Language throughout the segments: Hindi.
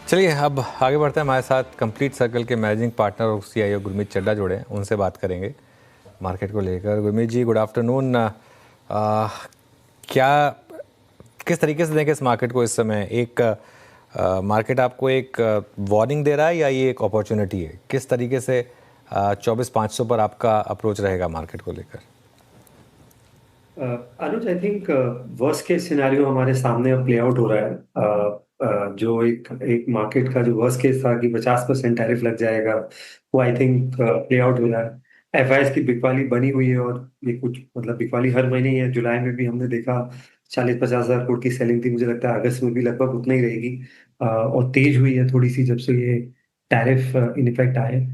चलिए अब आगे बढ़ते हैं। हमारे साथ कंप्लीट सर्कल के मैनेजिंग पार्टनर और सीईओ गुरमीत चड्ढा जुड़े हैं, उनसे बात करेंगे मार्केट को लेकर। गुरमीत जी, गुड आफ्टरनून। क्या किस तरीके से देखें इस मार्केट को इस समय? एक मार्केट आपको एक वार्निंग दे रहा है या ये एक अपॉर्चुनिटी है? किस तरीके से 24,500 पर आपका अप्रोच रहेगा मार्केट को लेकर? Anuj, I think worst case scenario हमारे सामने अब प्ले आउट हो रहा है। जो एक मार्केट का जो वर्स्ट केस था कि 50% टैरिफ लग जाएगा, वो आई थिंक प्ले आउट हो रहा है। एफआईएस की बिकवाली बनी हुई है और ये कुछ मतलब बिकवाली हर महीने ही है। जुलाई में भी हमने देखा 40-50 हज़ार करोड़ की सेलिंग थी। मुझे लगता है अगस्त में भी लगभग उतना ही रहेगी। और तेज हुई है थोड़ी सी जब से ये टैरिफ इन इफेक्ट आए।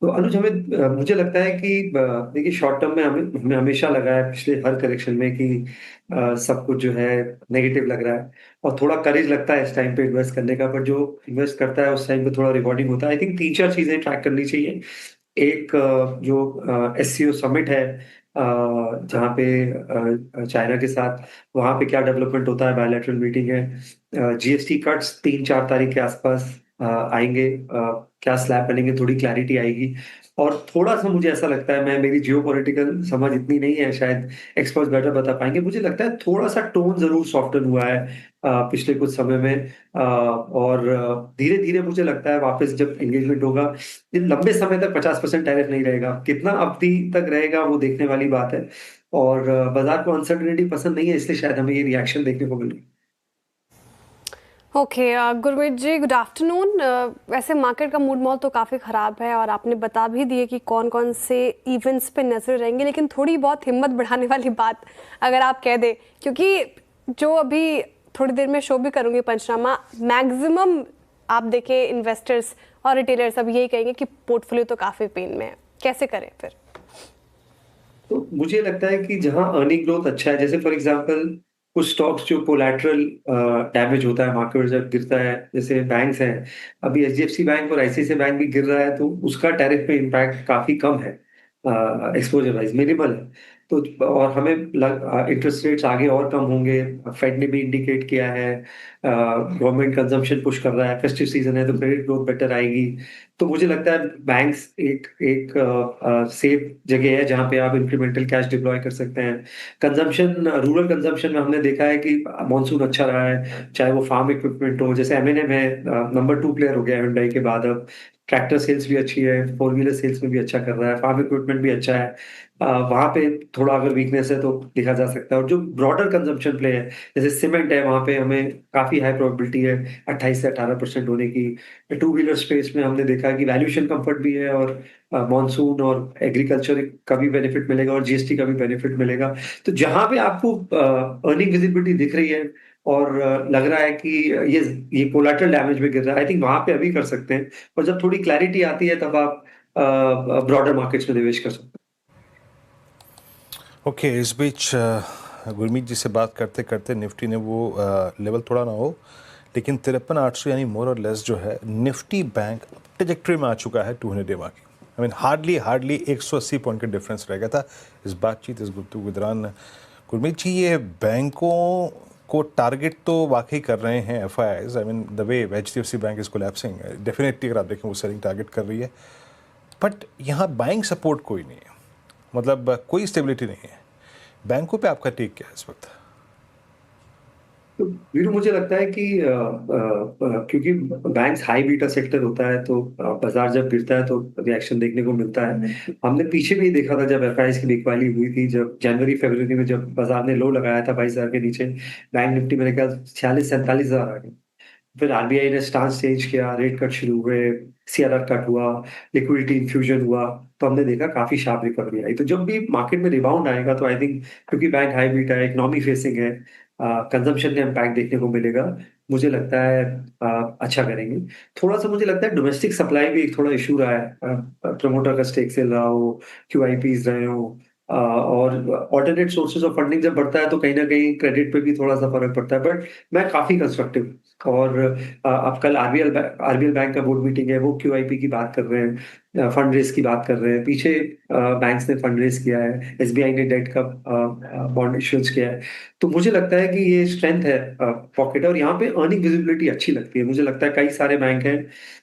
तो अनुज, मुझे लगता है कि देखिए, शॉर्ट टर्म में हमें हमेशा लगा है पिछले हर करेक्शन में कि सब कुछ जो है नेगेटिव लग रहा है और थोड़ा करेज लगता है इस टाइम पे इन्वेस्ट करने का। पर जो इन्वेस्ट करता है उस टाइम पे थोड़ा रिवॉर्डिंग होता है। आई थिंक 3-4 चीजें ट्रैक करनी चाहिए। एक जो एससीओ समिट है, जहाँ पे चाइना के साथ, वहाँ पे क्या डेवलपमेंट होता है, बायलैटरल मीटिंग है। जीएसटी कट्स 3-4 तारीख के आसपास आएंगे। क्या स्लैब बनेंगे, थोड़ी क्लैरिटी आएगी। और थोड़ा सा मुझे ऐसा लगता है, मैं मेरी जियोपॉलिटिकल समझ इतनी नहीं है, शायद एक्सपर्ट्स बेटर बता पाएंगे, मुझे लगता है थोड़ा सा टोन जरूर सॉफ्टन हुआ है पिछले कुछ समय में। और धीरे धीरे मुझे लगता है वापस जब एंगेजमेंट होगा, ये लंबे समय तक 50% टैरिफ नहीं रहेगा। कितना अवधि तक रहेगा वो देखने वाली बात है। और बाजार को अनसर्टेनिटी पसंद नहीं है, इसलिए शायद हमें ये रिएक्शन देखने को मिल रही है। ओके, गुरमीत जी, गुड आफ्टरनून। वैसे मार्केट का मूड मॉल तो काफ़ी ख़राब है और आपने बता भी दिए कि कौन कौन से इवेंट्स पे नजर रहेंगे, लेकिन थोड़ी बहुत हिम्मत बढ़ाने वाली बात अगर आप कह दें, क्योंकि जो अभी थोड़ी देर में शो भी करूँगी पंचनामा, मैक्सिमम आप देखें इन्वेस्टर्स और रिटेलर्स अब यही कहेंगे कि पोर्टफोलियो तो काफ़ी पेन में है। कैसे करें फिर? तो मुझे लगता है कि जहां अर्निंग ग्रोथ अच्छा है, जैसे फॉर एग्जांपल कुछ स्टॉक्स जो कोलैटरल डैमेज होता है, मार्केट जब गिरता है, जैसे बैंक्स हैं, अभी एचडीएफसी बैंक और आईसीआईसीआई बैंक भी गिर रहा है, तो उसका टैरिफ पे इम्पैक्ट काफी कम है। एक्सपोजर वाइज मिनिमल है। तो और हमें इंटरेस्ट रेट्स आगे और कम होंगे। फेड ने भी इंडिकेट किया है, गवर्नमेंट कंजम्पशन पुश कर रहा है, फेस्टिव सीजन है तो क्रेडिट ग्रोथ बेटर आएगी। तो मुझे लगता है बैंक्स एक एक सेफ जगह है जहां पे आप इंक्रीमेंटल कैश डिप्लॉय कर सकते हैं। कंजम्पशन, रूरल कंजम्पशन में हमने देखा है कि मॉनसून अच्छा रहा है, चाहे वो फार्म इक्विपमेंट हो, जैसे एमएनएम है, नंबर 2 प्लेयर हो गया है Hyundai के बाद। अब ट्रैक्टर सेल्स भी अच्छी है, फोर व्हीलर सेल्स में भी अच्छा कर रहा है, फार्म इक्विपमेंट भी अच्छा है। वहां पे थोड़ा अगर वीकनेस है तो देखा जा सकता है। और जो ब्रॉडर कंजम्पशन प्ले है, जैसे सीमेंट है, वहां पे हमें काफी हाई प्रोबेबिलिटी है 28 से 18% होने की। टू व्हीलर स्पेस में हमने देखा कि वैल्यूएशन कंफर्ट भी है, और मॉनसून और एग्रीकल्चर का भी बेनिफिट मिलेगा और जीएसटी का भी बेनिफिट मिलेगा। तो जहां पे आपको अर्निंग विजिबिलिटी दिख रही है और लग रहा है कि ये कोलैटरल डैमेज में गिर रहा है, आई थिंक वहां पे अभी कर सकते हैं। और जब थोड़ी क्लैरिटी आती है तब आप ब्रॉडर मार्केट्स में निवेश कर सकते हैं। ओके, इस बीच गुरमीत जी से बात करते करते निफ्टी ने वो लेवल थोड़ा ना हो, लेकिन 53,800 यानी मोर और लेस जो है निफ्टी बैंक ट्रेजेक्ट्री में आ चुका है 200 डे की। आई मीन हार्डली 180 पॉइंट का डिफरेंस रह गया था इस बातचीत इस गुफ्तगू के दौरान। गुरमीत जी, ये बैंकों को टारगेट तो वाकई कर रहे हैं FIIs. I mean the way HDFC bank is collapsing, definitely अगर आप देखें वो सेलिंग टारगेट कर रही है, बट यहाँ बाइंग सपोर्ट कोई नहीं है, मतलब कोई स्टेबिलिटी नहीं है। बैंकों पे आपका टेक क्या है इस वक्त? तो वीरू, मुझे लगता है कि क्योंकि बैंक्स हाई बीटा सेक्टर होता है, तो बाजार जब गिरता है तो रिएक्शन देखने को मिलता है। हमने पीछे भी देखा था जब एफआईआईज की बिकवाली हुई थी, जब जनवरी फरवरी में जब बाजार ने लो लगाया था 22,000 के नीचे, बैंक निफ्टी मेरे ख्याल 46-47 हजार आ गए। फिर आरबीआई ने स्टांस चेंज किया, रेट कट शुरू हुए, सीआरआर कट हुआ, लिक्विडिटी इन्फ्यूजन हुआ, तो हमने देखा काफी शार्प रिकवरी आई। तो जब भी मार्केट में रिबाउंड आएगा तो आई थिंक, क्योंकि बैंक हाई बीटा है, इकोनॉमी फेसिंग है, कंजम्पशन का इम्पैक्ट देखने को मिलेगा। मुझे लगता है अच्छा करेंगे। थोड़ा सा मुझे लगता है डोमेस्टिक सप्लाई भी एक थोड़ा इशू रहा है। प्रमोटर का स्टेक सेल रहा हो, क्यूआईपीज रहे हो, और ऑल्टरनेट सोर्सेज ऑफ फंडिंग जब बढ़ता है तो कहीं ना कहीं क्रेडिट पे भी थोड़ा सा फर्क पड़ता है। बट मैं काफी कंस्ट्रक्टिव और अब कल आरबीएल बैंक का बोर्ड मीटिंग है, वो क्यूआईपी की बात कर रहे हैं, फंड रेज की बात कर रहे हैं। पीछे बैंक्स ने फंड रेज किया है, एसबीआई ने डेट का बॉन्ड इश्यूज किया है। तो मुझे लगता है कि ये स्ट्रेंथ है पॉकेट, और यहाँ पे अर्निंग विजिबिलिटी अच्छी लगती है। मुझे लगता है कई सारे बैंक हैं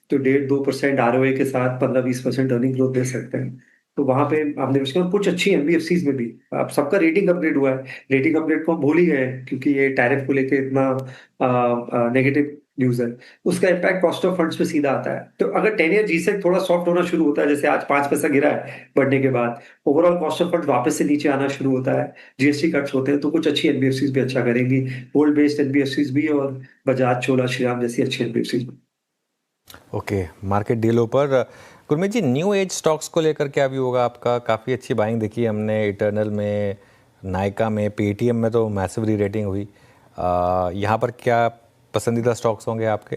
तो 1.5-2% आरओए के साथ 15-20% अर्निंग ग्रोथ दे सकते हैं। तो वहां पे आपने उसके कुछ अच्छी एनबीएफसीज में भी अब सबका रेटिंग अपग्रेड हुआ है। रेटिंग अपग्रेड को हम भूल ही गए हैं, क्योंकि ये टैरिफ को लेकर इतना नेगेटिव न्यूज है। उसका इम्पैक्ट कॉस्ट ऑफ फंड्स पे सीधा आता है। तो अगर 10 ईयर जीसेक थोड़ा सॉफ्ट होना शुरू होता है, जैसे आज 5 पैसा गिरा है बढ़ने के बाद, ओवरऑल कॉस्ट ऑफ फंड्स वापस से नीचे आना शुरू होता है, जीएसटी कट्स होते हैं, तो कुछ अच्छी एनबीएफसीज भी अच्छा करेंगी, गोल्ड बेस्ड एनबीएफसीज भी, और बजाज, चोला, श्रीराम जैसी अच्छी एनबीएफसीज भी। ओके, मार्केट डीलों पर गुरमीत जी, न्यू एज स्टॉक्स को लेकर क्या भी होगा आपका? काफ़ी अच्छी बाइंग देखी हमने इटर्नल में, नायका में, पेटीएम में तो मैसिव री रेटिंग हुई। यहाँ पर क्या पसंदीदा स्टॉक्स होंगे आपके?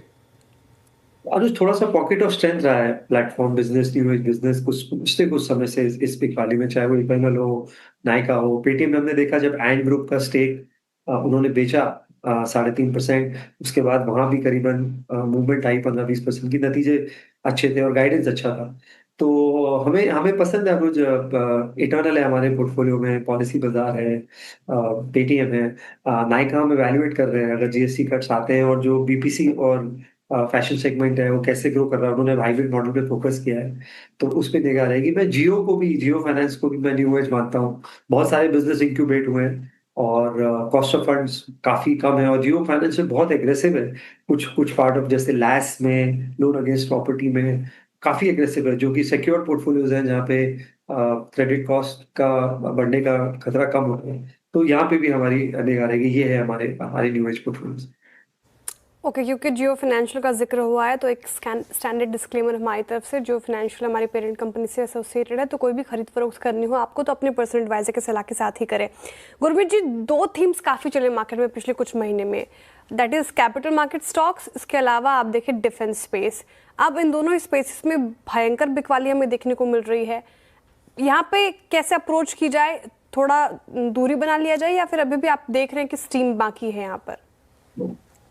अनुज, थोड़ा सा पॉकेट ऑफ स्ट्रेंथ रहा है platform business, new age business कुछ समय से इस पिक वाली में, चाहे वो इटर्नल हो, नायका हो, पेटीएम में हमने देखा जब एंड ग्रुप का स्टेक उन्होंने बेचा 3.5%, उसके बाद वहां भी करीबन मूवमेंट आई 15-20% की, नतीजे अच्छे थे और गाइडेंस अच्छा था। तो हमें हमें पसंद है अनुज, इटर्नल है हमारे पोर्टफोलियो में, पॉलिसी बाजार है, पेटीएम है, नायका हम इवैल्यूएट कर रहे हैं। अगर जीएसटी कट्स आते हैं और जो बीपीसी और फैशन सेगमेंट है वो कैसे ग्रो कर रहा है, उन्होंने हाइब्रिड मॉडल पे फोकस किया है, तो उस पे निगाह रहेगी। मैं जियो फाइनेंस को भी मैं न्यू एज मानता हूँ। बहुत सारे बिजनेस इंक्यूबेट हुए हैं और कॉस्ट ऑफ फंड्स काफी कम है, और जियो फाइनेंस में बहुत एग्रेसिव है। कुछ कुछ पार्ट ऑफ जैसे लैस में, लोन अगेंस्ट प्रॉपर्टी में काफी एग्रेसिव है, जो कि सिक्योर्ड पोर्टफोलियोज हैं जहाँ पे क्रेडिट कॉस्ट का बढ़ने का खतरा कम होता है। तो यहाँ पे भी हमारी निगाह रहेगी। ये है हमारे हमारे न्यू एज पोर्टफोलियोज। ओके, क्योंकि जियो फाइनेंशियल का जिक्र हुआ है तो एक स्टैंडर्ड डिस्क्लेमर हमारी तरफ से, जियो फाइनेंशियल हमारी पेरेंट कंपनी से एसोसिएटेड है, तो कोई भी खरीद फरोख्त करनी हो आपको तो अपने पर्सनल एडवाइजर की सलाह के साथ ही करें। गुरमीत जी, 2 थीम्स काफ़ी चले मार्केट में पिछले कुछ महीने में, that is capital market stocks, इसके अलावा आप देखें डिफेंस स्पेस। अब इन दोनों स्पेसिस में भयंकर बिकवाली हमें देखने को मिल रही है। यहाँ पे कैसे अप्रोच की जाए, थोड़ा दूरी बना लिया जाए, या फिर अभी भी आप देख रहे हैं कि स्टीम बाकी है यहाँ पर?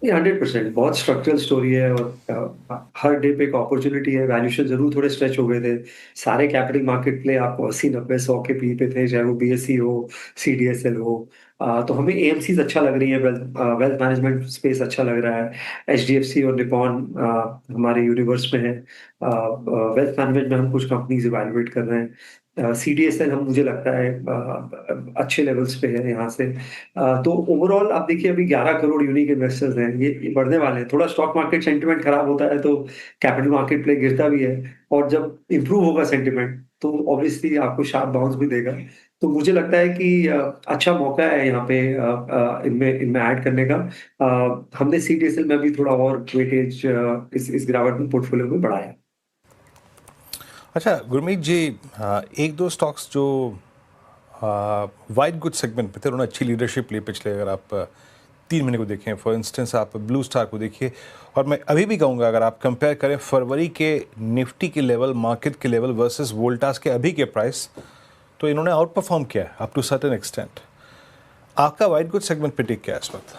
ये 100% बहुत स्ट्रक्चरल स्टोरी है, और हर डे पे एक अपॉर्चुनिटी है। वैल्यूएशन जरूर थोड़े स्ट्रेच हो गए थे। सारे कैपिटल मार्केट प्ले आपको 80-90-100 के पी पे थे, चाहे वो बीएससी हो, सीडीएसएल हो। तो हमें एएमसीज अच्छा लग रही है, वेल्थ मैनेजमेंट स्पेस अच्छा लग रहा है। एचडीएफसी और निपॉन हमारे यूनिवर्स में है। वेल्थ मैनेजमेंट में हम कुछ कंपनीज इवैल्यूएट कर रहे हैं। सीडीएसएल हम, मुझे लगता है अच्छे लेवल्स पे है यहाँ से। तो ओवरऑल आप देखिए अभी 11 करोड़ यूनिक इन्वेस्टर्स हैं, ये बढ़ने वाले हैं। थोड़ा स्टॉक मार्केट सेंटिमेंट खराब होता है तो कैपिटल मार्केट प्ले गिरता भी है, और जब इंप्रूव होगा सेंटिमेंट तो ऑब्वियसली आपको शार्प बाउंस भी देगा। तो मुझे लगता है कि अच्छा मौका है यहाँ पे इनमें इनमें ऐड करने का। हमने सीडीएसएल में भी थोड़ा और वेटेज इस गिरावट में पोर्टफोलियो में बढ़ाया। अच्छा गुरमीत जी, एक दो स्टॉक्स जो वाइट गुड सेगमेंट पे थे, उन्होंने अच्छी लीडरशिप ली पिछले, अगर आप 3 महीने को देखें, फॉर इंस्टेंस आप ब्लू स्टार को देखिए। और मैं अभी भी कहूँगा, अगर आप कंपेयर करें फरवरी के निफ्टी के लेवल, मार्केट के लेवल वर्सेस वोल्टास के अभी के प्राइस, तो इन्होंने आउट परफॉर्म किया है अप टू सर्टेन एक्सटेंट। आपका वाइट गुड सेगमेंट पे टिक क्या है इस वक्त?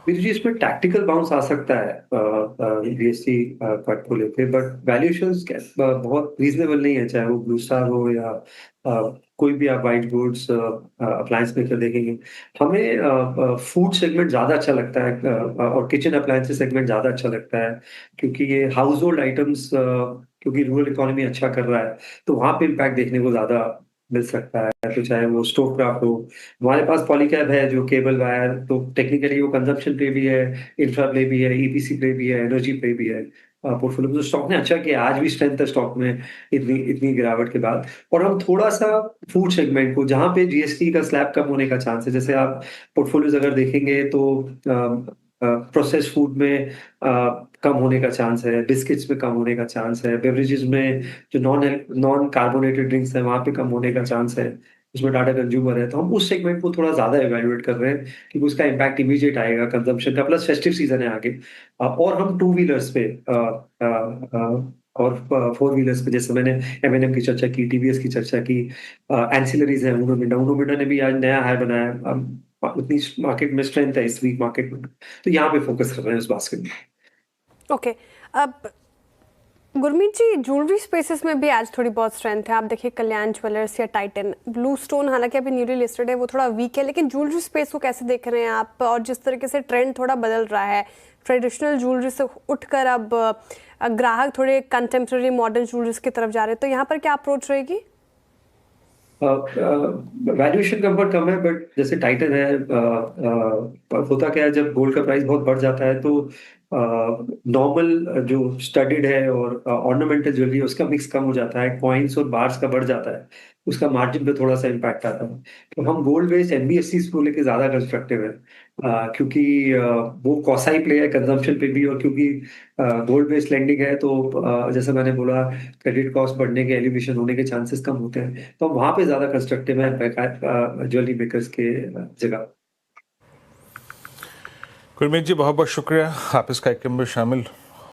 वीर जी, इसमें टैक्टिकल बाउंस आ सकता है बीएससी कट को लेके, बट वैल्यूएशंस बहुत रीजनेबल नहीं है, चाहे वो ब्लू स्टार हो या कोई भी आप वाइट गुड्स अप्लायंस मेकर देखेंगे। हमें फूड सेगमेंट ज्यादा अच्छा लगता है, और किचन अप्लायंसेस सेगमेंट ज्यादा अच्छा लगता है, क्योंकि ये हाउस होल्ड आइटम्स, क्योंकि रूरल इकोनॉमी अच्छा कर रहा है तो वहां पे इम्पैक्ट देखने को ज्यादा मिल सकता है। तो चाहे वो स्टोव क्राफ्ट हो, हमारे पास पॉलीकैब है जो केबल वायर, तो टेक्निकली वो कंजम्पशन प्ले भी है, इंफ्रा प्ले भी है, ईपीसी प्ले भी है, एनर्जी प्ले भी है। पोर्टफोलियो में तो स्टॉक ने अच्छा किया, आज भी स्ट्रेंथ है स्टॉक में इतनी इतनी गिरावट के बाद। और हम थोड़ा सा फूड सेगमेंट को, जहां पे जीएसटी का स्लैब कम होने का चांस है, जैसे आप पोर्टफोलियोज अगर देखेंगे तो प्रोसेस फूड में कम होने का चांस है, बिस्किट्स में कम होने का चांस है, बेवरेजेस में जो नॉन कार्बोनेटेड ड्रिंक्स है वहां पे कम होने का चांस है, उसमें डाटा कंज्यूमर है। तो हम उस सेगमेंट को थोड़ा ज्यादा इवेल्युएट कर रहे हैं, क्योंकि उसका इम्पैक्ट इमीडिएट आएगा कंजम्पशन का, प्लस फेस्टिव सीजन है आगे। और हम टू व्हीलर्स पे और फोर व्हीलर्स पे, जैसे मैंने एमएनएम की चर्चा की, टीवीएस की चर्चा की, एंसिलरीज है, उनो मिंडा ने भी आज नया हाई बनाया। उतनी मार्केट में स्ट्रेंथ है इस वीक मार्केट में, तो यहाँ पे फोकस कर रहे हैं उस बास्केट में। ओके, अब गुरमीत जी, ज्वेलरी स्पेसेस में भी आज थोड़ी बहुत स्ट्रेंथ है। आप देखिए कल्याण ज्वेलर्स या टाइटन, ब्लू स्टोन हालांकि अभी न्यूली लिस्टेड है, वो थोड़ा वीक है, लेकिन ज्वेलरी स्पेस को कैसे देख रहे हैं आप? और जिस तरीके से ट्रेंड थोड़ा बदल रहा है, ट्रेडिशनल ज्वेलरी से उठकर अब ग्राहक थोड़े कंटेम्प्रेरी मॉडर्न ज्वेलरीज की तरफ जा रहे हैं, तो यहाँ पर क्या अप्रोच रहेगी? वैल्यूएशन कंफर्ट कम है, बट जैसे टाइटन है, होता क्या है जब गोल्ड का प्राइस बहुत बढ़ जाता है तो नॉर्मल जो स्टडीड है और ऑर्नामेंटल ज्वेलरी है उसका मिक्स कम हो जाता है, कॉइन्स और बार्स का बढ़ जाता है, उसका मार्जिन पे थोड़ा सा इम्पैक्ट आता है। तो हम गोल्ड बेस्ड एनबीएफसीज को लेके ज्यादा कंस्ट्रक्टिव है, क्योंकि वो कौसाई प्ले है कंजम्पशन पे भी, और क्योंकि गोल्ड बेस्ड लेंडिंग है तो जैसे मैंने बोला क्रेडिट कॉस्ट बढ़ने के, एलिवेशन होने के चांसेस कम होते हैं, तो हम वहां पे ज्यादा कंस्ट्रक्टिव है ज्वेलरी मेकर्स के जगह। गुरमीत जी बहुत बहुत शुक्रिया आप इस कार्यक्रम में शामिल